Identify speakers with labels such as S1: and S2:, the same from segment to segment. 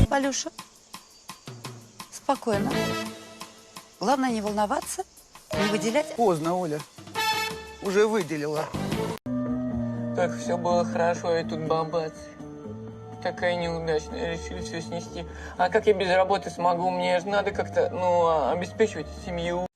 S1: Валюша, спокойно. Главное не волноваться, не выделять.
S2: Поздно, Оля. Уже выделила.
S3: Так все было хорошо, и тут бабац. Такая неудачная, решили все снести. А как я без работы смогу? Мне же надо как-то, обеспечивать семью.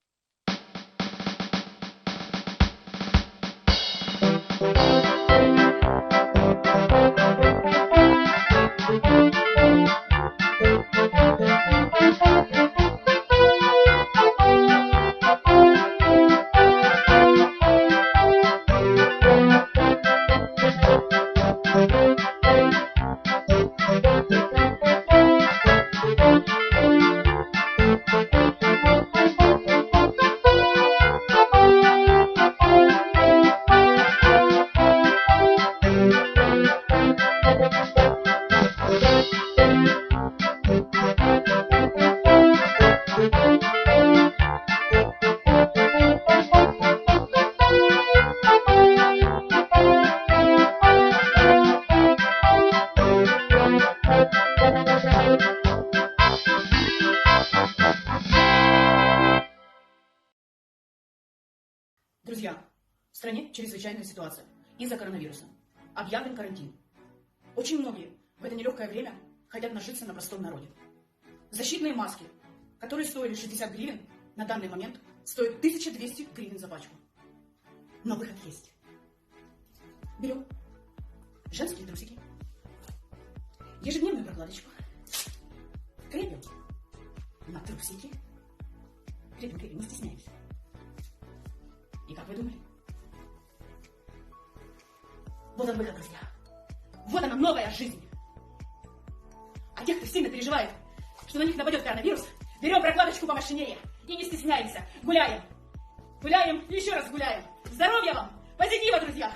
S4: Друзья, в стране чрезвычайная ситуация из-за коронавируса. Объявлен карантин. Очень многие в это нелегкое время хотят нажиться на простом народе. Защитные маски, которые стоили 60 гривен, на данный момент стоят 1200 гривен за пачку. Но выход есть. Берем женские трусики, ежедневную прокладочку, крепим на трусики, крепим, не стесняемся. И как вы думали? Вот он выход, друзья. Вот она, новая жизнь. А тех, кто сильно переживает, что на них нападет коронавирус, берем прокладочку помощнее и не стесняемся. Гуляем. Гуляем и еще раз гуляем. Здоровья вам! Позитива, друзья!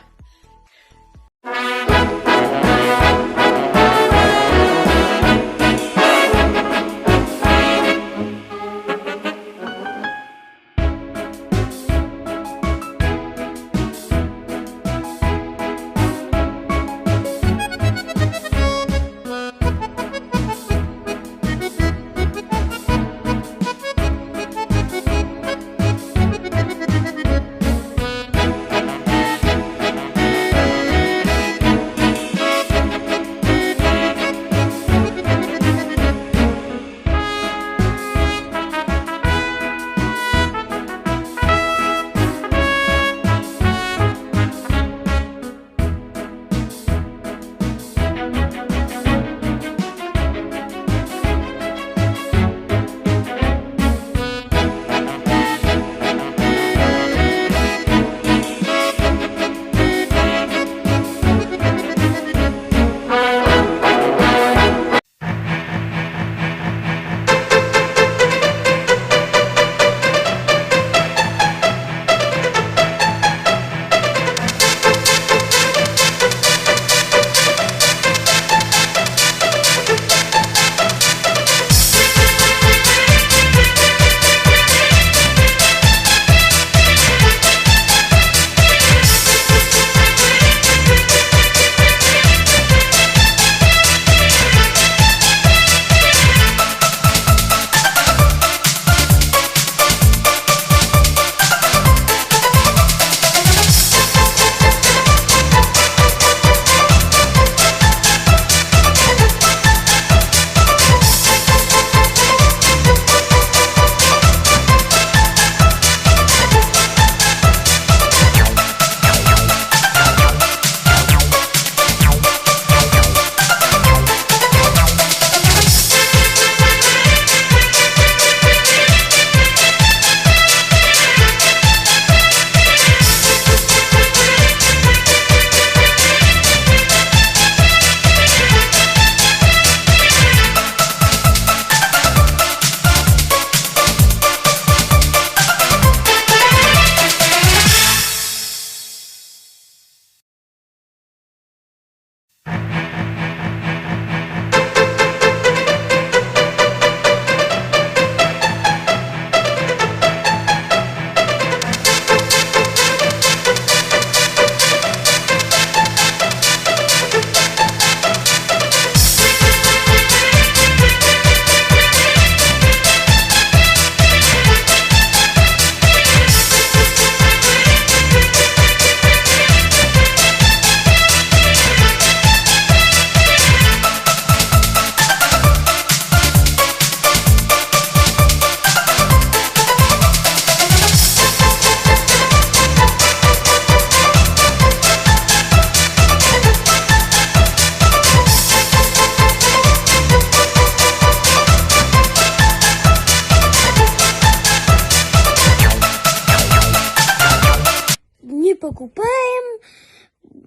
S5: покупаем.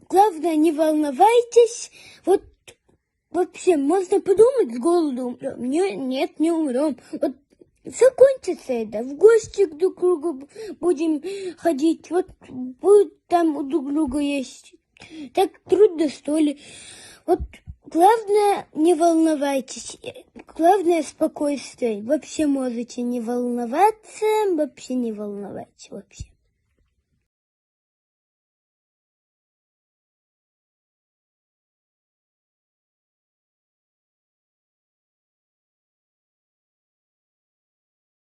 S5: Главное, не волновайтесь. Вот вообще, можно подумать, с голоду умрем. Нет, не умрем. Вот все кончится это. В гости к друг другу будем ходить. Вот будет там у друг друга есть. Так трудно, что ли. Вот главное, не волновайтесь. Главное, спокойствие. Вообще можете не волноваться. Вообще не волновайтесь. Вообще.